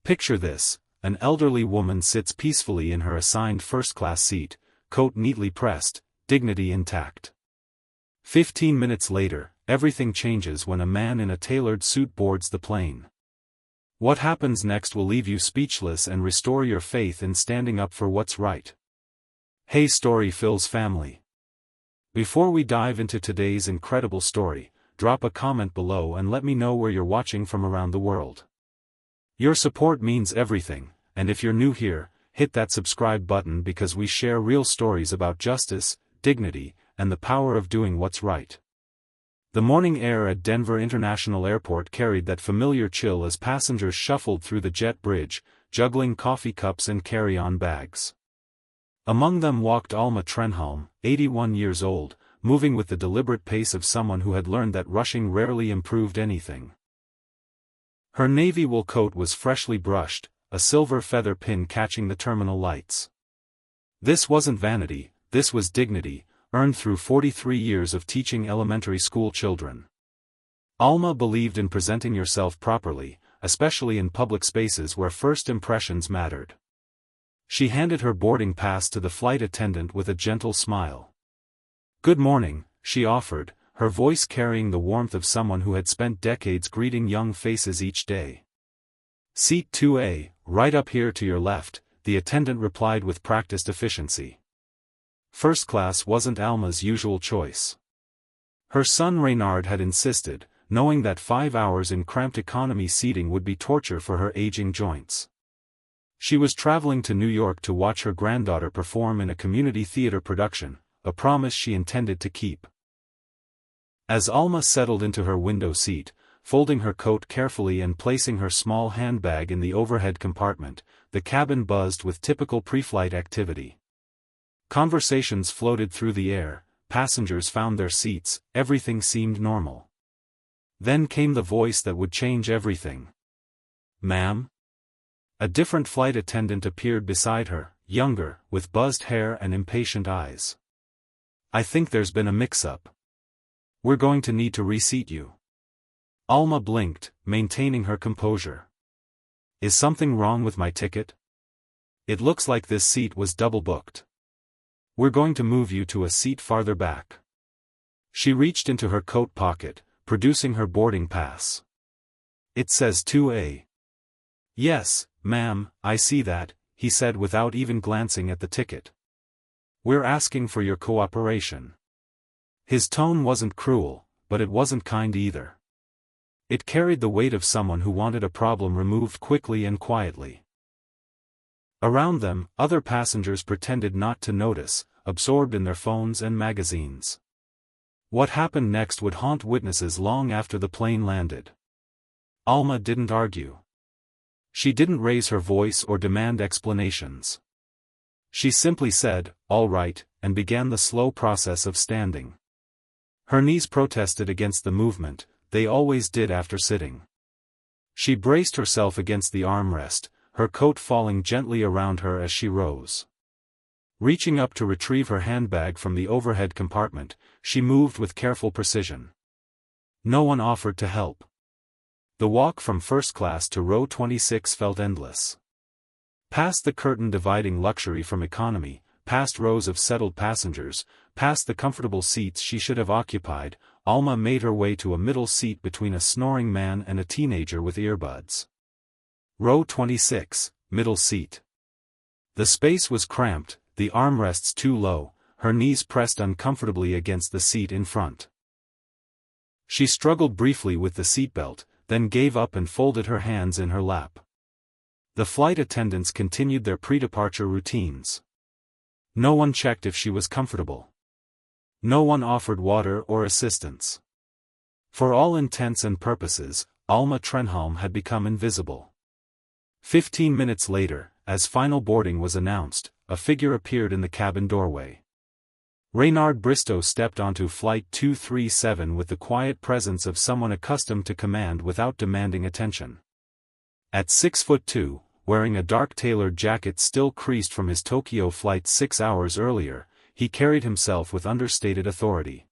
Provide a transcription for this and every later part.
Picture this: an elderly woman sits peacefully in her assigned first-class seat, coat neatly pressed, dignity intact. 15 minutes later, everything changes when a man in a tailored suit boards the plane. What happens next will leave you speechless and restore your faith in standing up for what's right. Hey Story Phil's family. Before we dive into today's incredible story, drop a comment below and let me know where you're watching from around the world. Your support means everything, and if you're new here, hit that subscribe button because we share real stories about justice, dignity, and the power of doing what's right. The morning air at Denver International Airport carried that familiar chill as passengers shuffled through the jet bridge, juggling coffee cups and carry-on bags. Among them walked Alma Trenholm, 81 years old, moving with the deliberate pace of someone who had learned that rushing rarely improved anything. Her navy wool coat was freshly brushed, a silver feather pin catching the terminal lights. This wasn't vanity, this was dignity, earned through 43 years of teaching elementary school children. Alma believed in presenting yourself properly, especially in public spaces where first impressions mattered. She handed her boarding pass to the flight attendant with a gentle smile. "Good morning," she offered, her voice carrying the warmth of someone who had spent decades greeting young faces each day. "Seat 2A, right up here to your left," the attendant replied with practiced efficiency. First class wasn't Alma's usual choice. Her son Reynard had insisted, knowing that 5 hours in cramped economy seating would be torture for her aging joints. She was traveling to New York to watch her granddaughter perform in a community theater production, a promise she intended to keep. As Alma settled into her window seat, folding her coat carefully and placing her small handbag in the overhead compartment, the cabin buzzed with typical pre-flight activity. Conversations floated through the air, passengers found their seats, everything seemed normal. Then came the voice that would change everything. "Ma'am?" A different flight attendant appeared beside her, younger, with buzzed hair and impatient eyes. "I think there's been a mix-up. We're going to need to reseat you." Alma blinked, maintaining her composure. "Is something wrong with my ticket? It looks like this seat was double-booked. We're going to move you to a seat farther back." She reached into her coat pocket, producing her boarding pass. "It says 2A. "Yes, ma'am, I see that," he said without even glancing at the ticket. "We're asking for your cooperation." His tone wasn't cruel, but it wasn't kind either. It carried the weight of someone who wanted a problem removed quickly and quietly. Around them, other passengers pretended not to notice, absorbed in their phones and magazines. What happened next would haunt witnesses long after the plane landed. Alma didn't argue. She didn't raise her voice or demand explanations. She simply said, "All right," and began the slow process of standing. Her knees protested against the movement, they always did after sitting. She braced herself against the armrest, her coat falling gently around her as she rose. Reaching up to retrieve her handbag from the overhead compartment, she moved with careful precision. No one offered to help. The walk from first class to row 26 felt endless. Past the curtain dividing luxury from economy, past rows of settled passengers, past the comfortable seats she should have occupied, Alma made her way to a middle seat between a snoring man and a teenager with earbuds. Row 26, middle seat. The space was cramped, the armrests too low, her knees pressed uncomfortably against the seat in front. She struggled briefly with the seatbelt, then gave up and folded her hands in her lap. The flight attendants continued their pre-departure routines. No one checked if she was comfortable. No one offered water or assistance. For all intents and purposes, Alma Trenholm had become invisible. 15 minutes later, as final boarding was announced, a figure appeared in the cabin doorway. Reynard Bristow stepped onto Flight 237 with the quiet presence of someone accustomed to command without demanding attention. At 6'2", wearing a dark tailored jacket still creased from his Tokyo flight 6 hours earlier, he carried himself with understated authority.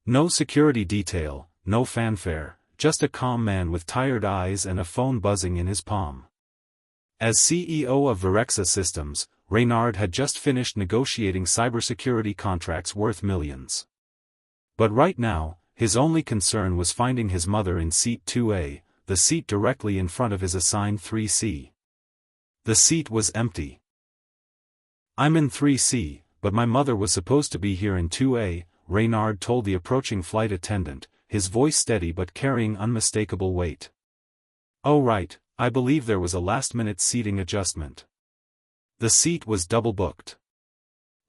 No security detail, no fanfare, just a calm man with tired eyes and a phone buzzing in his palm. As CEO of Virexa Systems, Reynard had just finished negotiating cybersecurity contracts worth millions. But right now, his only concern was finding his mother in seat 2A, the seat directly in front of his assigned 3C. The seat was empty. "I'm in 3C, but my mother was supposed to be here in 2A, Reynard told the approaching flight attendant, his voice steady but carrying unmistakable weight. "Oh right, I believe there was a last-minute seating adjustment. The seat was double-booked."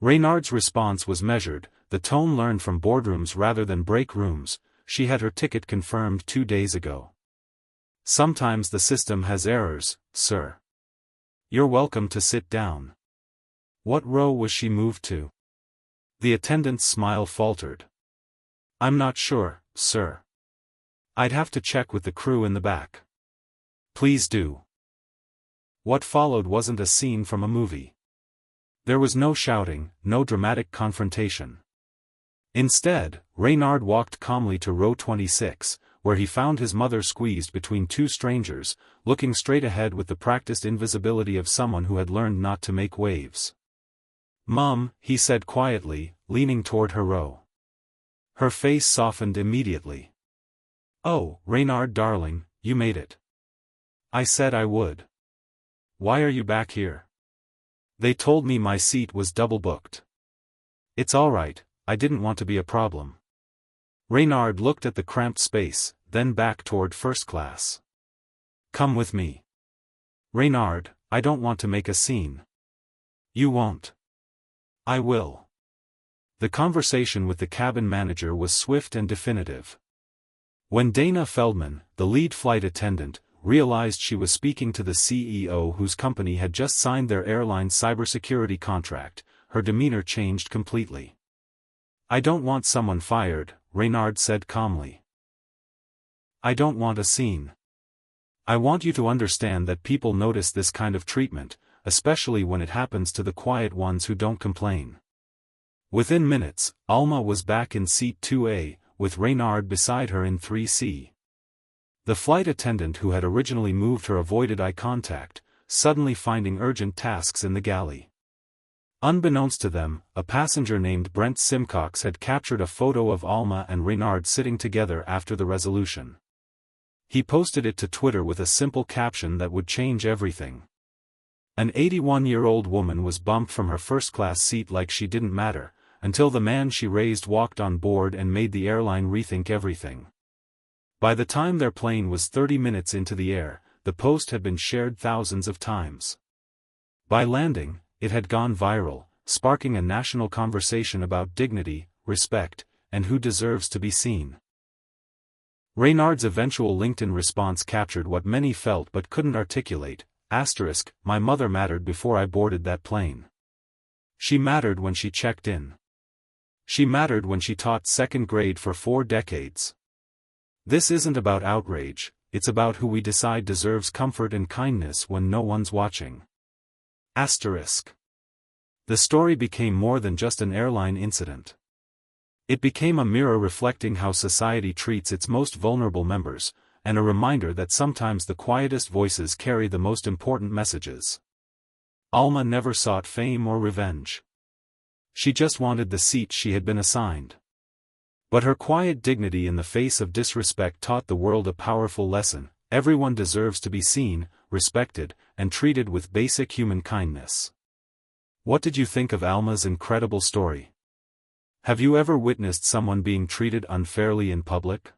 Reynard's response was measured, the tone learned from boardrooms rather than break rooms. She had her ticket confirmed 2 days ago. "Sometimes the system has errors, sir. You're welcome to sit down." What row was she moved to? The attendant's smile faltered. "I'm not sure, sir. I'd have to check with the crew in the back." "Please do." What followed wasn't a scene from a movie. There was no shouting, no dramatic confrontation. Instead, Reynard walked calmly to row 26, where he found his mother squeezed between two strangers, looking straight ahead with the practiced invisibility of someone who had learned not to make waves. "Mom," he said quietly, leaning toward her row. Her face softened immediately. "Oh, Reynard darling, you made it. I said I would. Why are you back here?" "They told me my seat was double-booked." "It's all right, I didn't want to be a problem." Reynard looked at the cramped space, then back toward first class. "Come with me." "Reynard, I don't want to make a scene." "You won't." "I will." The conversation with the cabin manager was swift and definitive. When Dana Feldman, the lead flight attendant, realized she was speaking to the CEO whose company had just signed their airline cybersecurity contract, her demeanor changed completely. "I don't want someone fired," Reynard said calmly. "I don't want a scene. I want you to understand that people notice this kind of treatment, especially when it happens to the quiet ones who don't complain." Within minutes, Alma was back in seat 2A, with Reynard beside her in 3C. The flight attendant who had originally moved her avoided eye contact, suddenly finding urgent tasks in the galley. Unbeknownst to them, a passenger named Brent Simcox had captured a photo of Alma and Reynard sitting together after the resolution. He posted it to Twitter with a simple caption that would change everything. An 81-year-old woman was bumped from her first-class seat like she didn't matter, until the man she raised walked on board and made the airline rethink everything. By the time their plane was 30 minutes into the air, the post had been shared thousands of times. By landing, it had gone viral, sparking a national conversation about dignity, respect, and who deserves to be seen. Reynard's eventual LinkedIn response captured what many felt but couldn't articulate. "My mother mattered before I boarded that plane. She mattered when she checked in. She mattered when she taught second grade for 4 decades. This isn't about outrage, it's about who we decide deserves comfort and kindness when no one's watching." The story became more than just an airline incident. It became a mirror reflecting how society treats its most vulnerable members, and a reminder that sometimes the quietest voices carry the most important messages. Alma never sought fame or revenge. She just wanted the seat she had been assigned. But her quiet dignity in the face of disrespect taught the world a powerful lesson: everyone deserves to be seen, respected, and treated with basic human kindness. What did you think of Alma's incredible story? Have you ever witnessed someone being treated unfairly in public?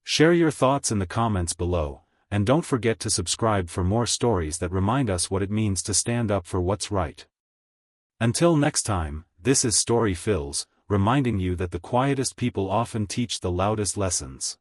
Share your thoughts in the comments below, and don't forget to subscribe for more stories that remind us what it means to stand up for what's right. Until next time, this is Story Fills, reminding you that the quietest people often teach the loudest lessons.